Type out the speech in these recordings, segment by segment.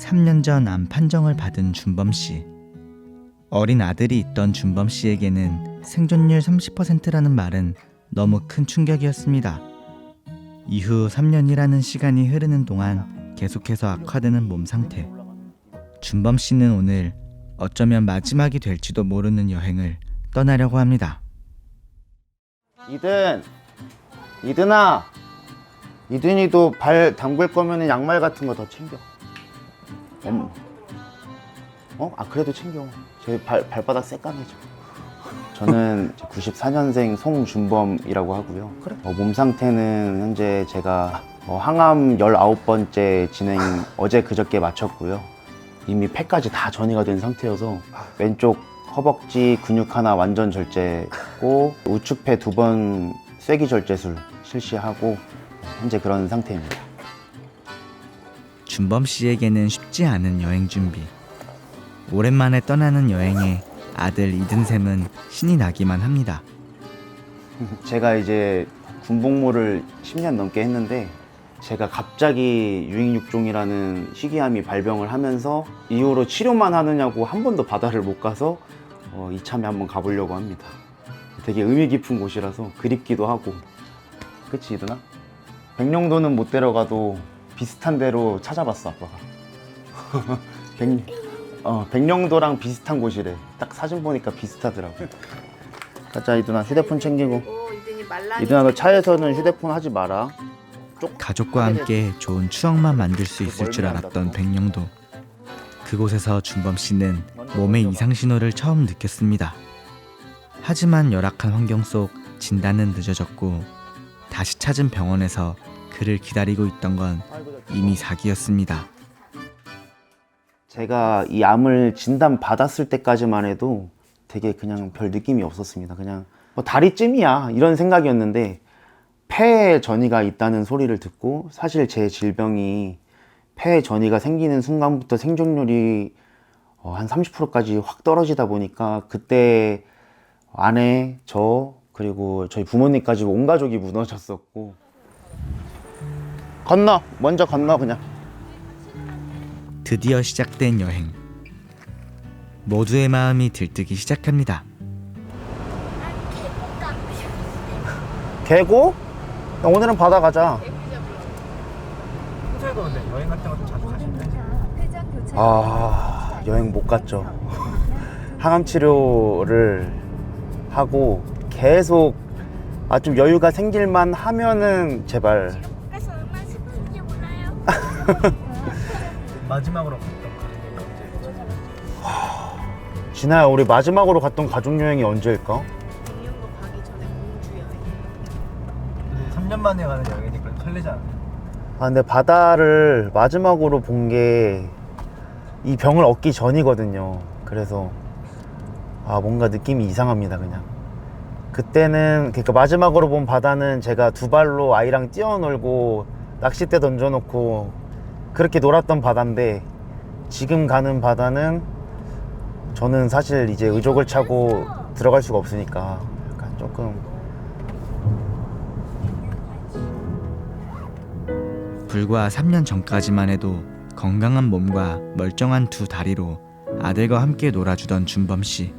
3년 전 암 판정을 받은 준범 씨. 어린 아들이 있던 준범 씨에게는 생존율 30%라는 말은 너무 큰 충격이었습니다. 이후 3년이라는 시간이 흐르는 동안 계속해서 악화되는 몸 상태. 준범 씨는 오늘 어쩌면 마지막이 될지도 모르는 여행을 떠나려고 합니다. 이든아, 이든이도 발 담글 거면 양말 같은 거 더 챙겨. 그래도 챙겨. 제 발바닥 새까매져. 저는 94년생 송준범이라고 하고요. 그래. 몸 상태는 현재 제가 항암 19번째 진행 어제 그저께 마쳤고요. 이미 폐까지 다 전이가 된 상태여서 왼쪽 허벅지 근육 하나 완전 절제했고 우측폐 2번 쐐기 절제술 실시하고 현재 그런 상태입니다. 준범 씨에게는 쉽지 않은 여행 준비. 오랜만에 떠나는 여행에 아들 이든샘은 신이 나기만 합니다. 제가 이제 군복무를 10년 넘게 했는데 제가 갑자기 유익육종이라는 희귀암이 발병을 하면서 이후로 치료만 하느냐고 한 번도 바다를 못 가서 이참에 한번 가보려고 합니다. 되게 의미 깊은 곳이라서 그립기도 하고. 그치 이든아? 백령도는 못 데려가도 비슷한 데로 찾아봤어 아빠가. 백령도랑 비슷한 곳이래. 딱 사진 보니까 비슷하더라고. 가자 이든아, 휴대폰 챙기고. 이든아 너 차에서는 휴대폰 하지 마라. 가족과 함께 좋은 추억만 만들 수 있을 줄 알았던 백령도. 그곳에서 준범 씨는 몸의 이상 신호를 처음 느꼈습니다. 하지만 열악한 환경 속 진단은 늦어졌고 다시 찾은 병원에서 그를 기다리고 있던 건 이미 사기였습니다. 제가 이 암을 진단 받았을 때까지만 해도 되게 그냥 별 느낌이 없었습니다. 그냥 다리쯤이야 이런 생각이었는데 폐에 전이가 있다는 소리를 듣고, 사실 제 질병이 폐에 전이가 생기는 순간부터 생존율이 한 30%까지 확 떨어지다 보니까 그때 아내, 저, 그리고 저희 부모님까지 온 가족이 무너졌었고. 먼저 건너 그냥. 드디어 시작된 여행. 모두의 마음이 들뜨기 시작합니다. 계곡? 야, 오늘은 바다 가자. 평소에도 근데 여행 같은 것도 자주 가시는 편이세요? 여행 못 갔죠. 항암 치료를 하고 계속 좀 여유가 생길만 하면은 제발. 그래서 얼마나 슬픈지 몰라요. 마지막으로 갔던 가족여행 언제였죠? 진아야, 우리 마지막으로 갔던 가족여행이 언제일까? 백령도 가기 전에 공주 여행. 근데 3년 만에 가는 여행이니까 설레지 않아요? 근데 바다를 마지막으로 본 게 이 병을 얻기 전이거든요. 그래서 뭔가 느낌이 이상합니다. 그냥 그때는, 그러니까 마지막으로 본 바다는 제가 2발로 아이랑 뛰어놀고 낚싯대 던져놓고 그렇게 놀았던 바다인데, 지금 가는 바다는 저는 사실 이제 의족을 차고 들어갈 수가 없으니까 약간 조금. 불과 3년 전까지만 해도 건강한 몸과 멀쩡한 2 다리로 아들과 함께 놀아주던 준범 씨.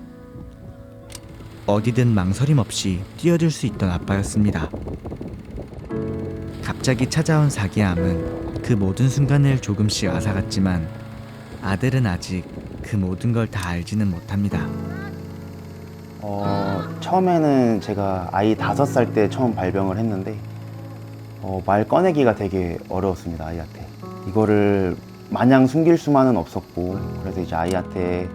어디든 망설임 없이 뛰어들 수 있던 아빠였습니다. 갑자기 찾아온 사기암은 그 모든 순간을 조금씩 앗아갔지만 아들은 아직 그 모든 걸 다 알지는 못합니다. 처음에는 제가 아이 5살 때 처음 발병을 했는데 말 꺼내기가 되게 어려웠습니다. 아이한테 이거를 마냥 숨길 수만은 없었고, 그래서 이제 아이한테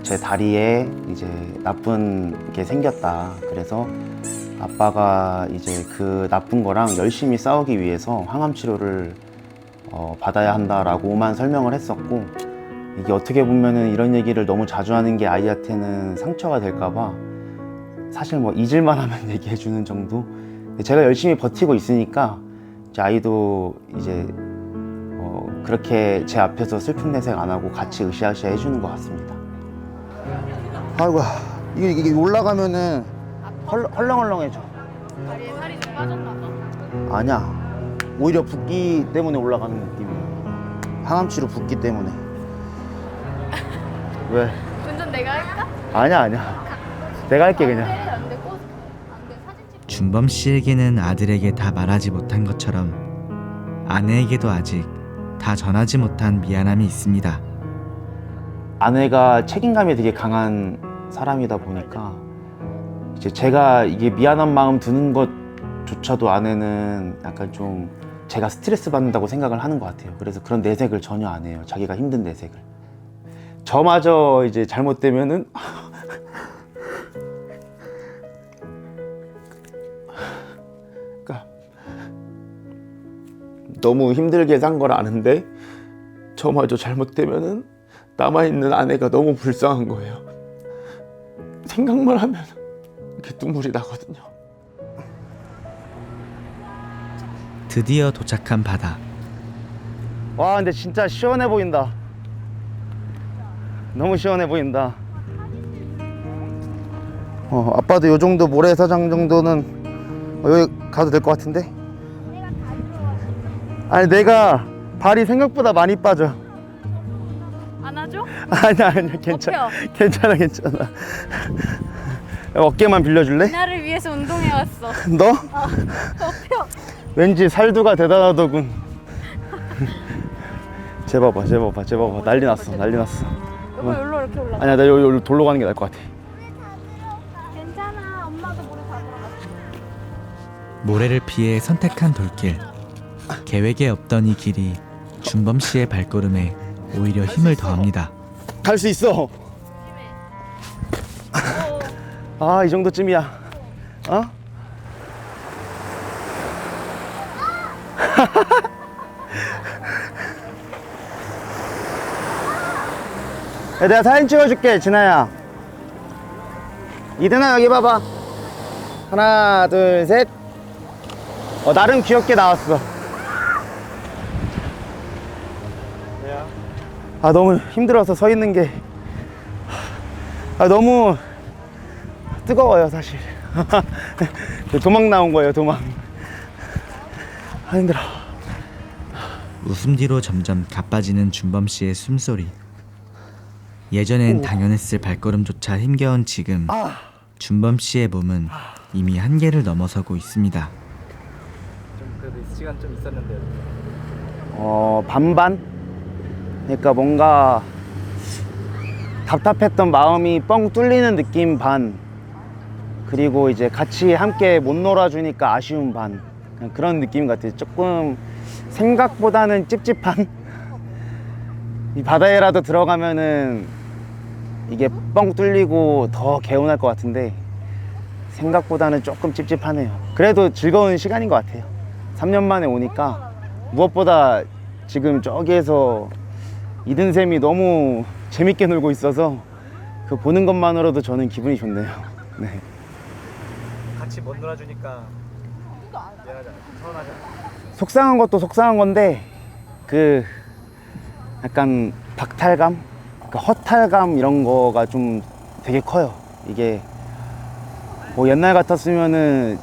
제 다리에 이제 나쁜 게 생겼다, 그래서 아빠가 이제 그 나쁜 거랑 열심히 싸우기 위해서 항암 치료를 받아야 한다라고만 설명을 했었고, 이게 어떻게 보면은 이런 얘기를 너무 자주 하는 게 아이한테는 상처가 될까봐 사실 잊을만 하면 얘기해 주는 정도. 제가 열심히 버티고 있으니까 이제 아이도 이제 그렇게 제 앞에서 슬픈 내색 안 하고 같이 으쌰으쌰 해주는 것 같습니다. 아이고, 이게 올라가면은 헐렁헐렁해져. 다리에 살이 좀 빠졌나 봐. 아니야, 오히려 붓기 때문에 올라가는 느낌이야. 항암 치료 붓기 때문에. 왜? 운전 내가 할까? 아니야. 내가 할게 그냥. 안돼 꽃 안돼 사진 찍. 준범 씨에게는 아들에게 다 말하지 못한 것처럼 아내에게도 아직 다 전하지 못한 미안함이 있습니다. 아내가 책임감이 되게 강한 사람이다 보니까 이제 제가 이게 미안한 마음 드는 것조차도 아내는 약간 좀 제가 스트레스 받는다고 생각을 하는 것 같아요. 그래서 그런 내색을 전혀 안 해요. 자기가 힘든 내색을. 저마저 이제 잘못되면은 그러니까 너무 힘들게 산 걸 아는데 저마저 잘못되면은 남아있는 아내가 너무 불쌍한 거예요. 생각만 하면 이렇게 눈물이 나거든요. 드디어 도착한 바다. 와 근데 진짜 시원해 보인다. 너무 시원해 보인다. 아빠도 요 정도 모래사장 정도는 여기 가도 될 것 같은데? 아니 내가 발이 생각보다 많이 빠져. 안아줘? 아니야 괜찮아. 괜찮아. 어깨만 빌려줄래? 나를 위해서 운동해 왔어. 너? 엎혀. 왠지 살두가 대단하더군. 쟤 봐봐 난리 났어. 여보 여기로 이렇게 올라가. 아니야 나 여기 돌로 가는 게 나을 것 같아. 괜찮아. 엄마도 물에 다 들어갔어. 모래를 피해 선택한 돌길. 계획에 없던 이 길이 준범 씨의 발걸음에 오히려 힘을 더합니다. 갈 수 있어. 아 이 정도쯤이야. 어? 야, 내가 사진 찍어줄게 진아야. 이든아 여기 봐봐. 하나 둘 셋. 나름 귀엽게 나왔어. 아 너무 힘들어서 서 있는 게 너무 뜨거워요 사실. 도망 나온 거예요 도망. 힘들어. 웃음 뒤로 점점 가빠지는 준범 씨의 숨소리. 예전엔 당연했을 발걸음조차 힘겨운 지금 준범 씨의 몸은 이미 한계를 넘어서고 있습니다. 좀 그래도 시간 좀 있었는데. 반반? 그러니까 뭔가 답답했던 마음이 뻥 뚫리는 느낌 반, 그리고 이제 같이 함께 못 놀아주니까 아쉬운 반, 그냥 그런 느낌 같아요. 조금 생각보다는 찝찝한. 이 바다에라도 들어가면은 이게 뻥 뚫리고 더 개운할 것 같은데 생각보다는 조금 찝찝하네요. 그래도 즐거운 시간인 것 같아요. 3년 만에 오니까 무엇보다 지금 저기에서 이든샘이 너무 재밌게 놀고 있어서 그 보는 것만으로도 저는 기분이 좋네요. 네. 같이 못 놀아주니까 미안하잖아. 서운하잖아. 속상한 것도 속상한 건데 그 약간 박탈감, 그러니까 허탈감 이런 거가 좀 되게 커요. 이게 뭐 옛날 같았으면은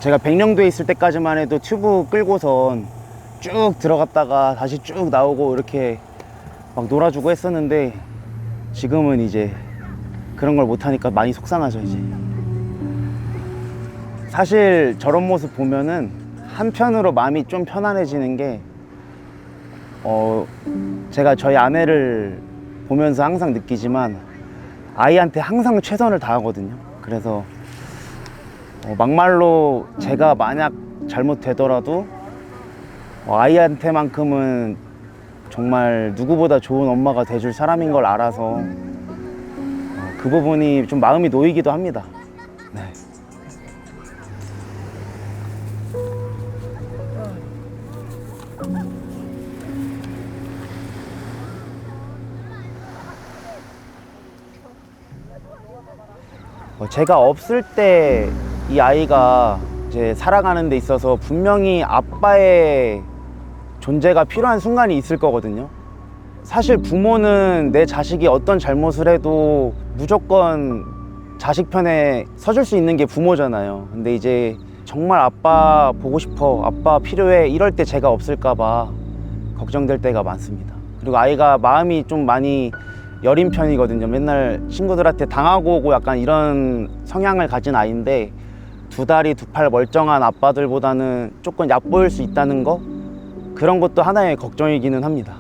제가 백령도에 있을 때까지만 해도 튜브 끌고선 쭉 들어갔다가 다시 쭉 나오고 이렇게 막 놀아주고 했었는데 지금은 이제 그런 걸 못하니까 많이 속상하죠. 이제 사실 저런 모습 보면은 한편으로 마음이 좀 편안해지는 게 제가 저희 아내를 보면서 항상 느끼지만 아이한테 항상 최선을 다하거든요. 그래서 막말로 제가 만약 잘못되더라도 아이한테만큼은 정말 누구보다 좋은 엄마가 돼줄 사람인 걸 알아서 그 부분이 좀 마음이 놓이기도 합니다. 네. 제가 없을 때 이 아이가 이제 살아가는 데 있어서 분명히 아빠의 존재가 필요한 순간이 있을 거거든요. 사실 부모는 내 자식이 어떤 잘못을 해도 무조건 자식 편에 서줄 수 있는 게 부모잖아요. 근데 이제 정말 아빠 보고 싶어, 아빠 필요해 이럴 때 제가 없을까 봐 걱정될 때가 많습니다. 그리고 아이가 마음이 좀 많이 여린 편이거든요. 맨날 친구들한테 당하고 오고 약간 이런 성향을 가진 아이인데 두 다리 두 팔 멀쩡한 아빠들보다는 조금 얕보일 수 있다는 거, 그런 것도 하나의 걱정이기는 합니다.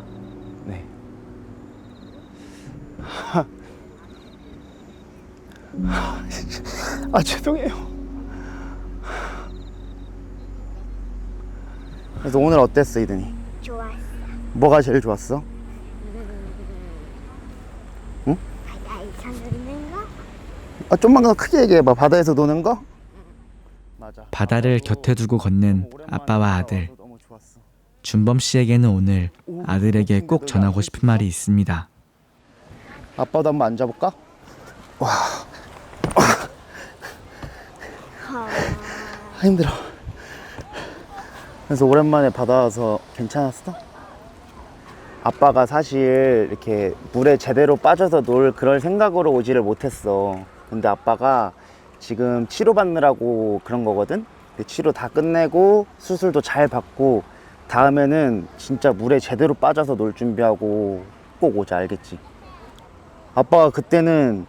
네. 아 죄송해요. 그래서 오늘 어땠어 이든이? 좋았어. 뭐가 제일 좋았어? 바다에서 노는 거? 아 좀만 더 크게 얘기해봐. 바다에서 노는 거? 맞아. 바다를 곁에 두고 걷는 아빠와 아들. 너무 좋았어. 준범 씨에게는 오늘 아들에게 꼭 전하고 싶은 말이 있습니다. 아빠도 한번 앉아볼까? 와. 힘들어. 그래서 오랜만에 바다 와서 괜찮았어? 아빠가 사실 이렇게 물에 제대로 빠져서 놀 그럴 생각으로 오지를 못했어. 근데 아빠가 지금 치료받느라고 그런 거거든? 근데 치료 다 끝내고 수술도 잘 받고 다음에는 진짜 물에 제대로 빠져서 놀 준비하고 꼭 오자, 알겠지? 아빠가 그때는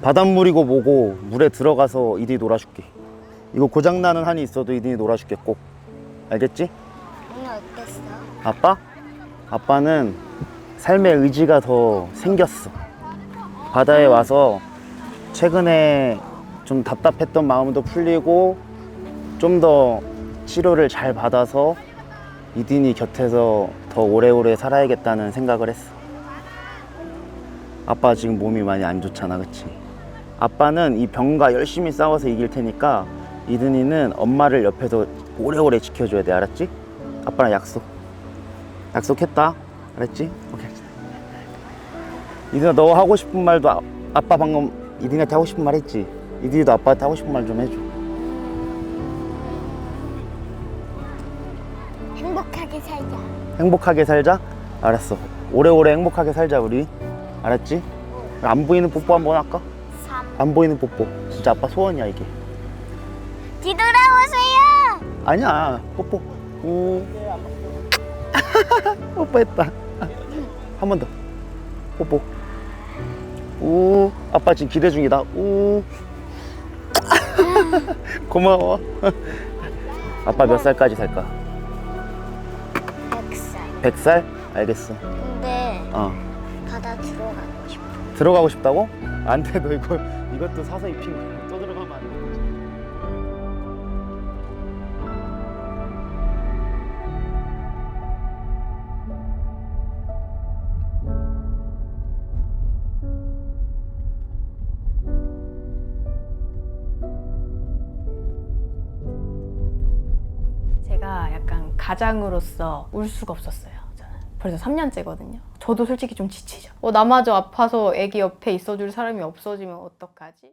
바닷물이고 뭐고 물에 들어가서 이들이 놀아줄게. 이거 고장나는 한이 있어도 이들이 놀아줄게 꼭. 알겠지? 오늘 어땠어? 아빠? 아빠는 삶의 의지가 더 생겼어. 바다에 와서 최근에 좀 답답했던 마음도 풀리고 좀 더 치료를 잘 받아서 이딘이 곁에서 더 오래오래 살아야겠다는 생각을 했어. 아빠 지금 몸이 많이 안 좋잖아, 그치? 아빠는 이 병과 열심히 싸워서 이길 테니까 이든이는 엄마를 옆에서 오래오래 지켜줘야 돼, 알았지? 아빠랑 약속. 약속했다, 알았지? 오케이. 이든아, 너 하고 싶은 말도 아빠 방금 이든이한테 하고 싶은 말 했지? 이든이도 아빠한테 하고 싶은 말 좀 해줘. 행복하게 살자. 행복하게 살자? 알았어. 오래오래 행복하게 살자, 우리. 알았지? 안 보이는 뽀뽀 한번 할까? 3. 안 보이는 뽀뽀. 진짜 아빠 소원이야, 이게. 뒤돌아오세요. 아니야, 뽀뽀. 뽀뽀했다. 한 번 더. 뽀뽀. 아빠 지금 기대 중이다. 고마워. 아빠 몇 살까지 살까? 100살. 100살? 알겠어. 근데 바다 들어가고 싶어. 들어가고 싶다고? 안 돼, 너 이것도 사서 입힌 거야. 또 들어가면 안 돼. 제가 약간 가장으로서 울 수가 없었어요. 저는 벌써 3년째거든요. 저도 솔직히 좀 지치죠. 나마저 아파서 애기 옆에 있어줄 사람이 없어지면 어떡하지?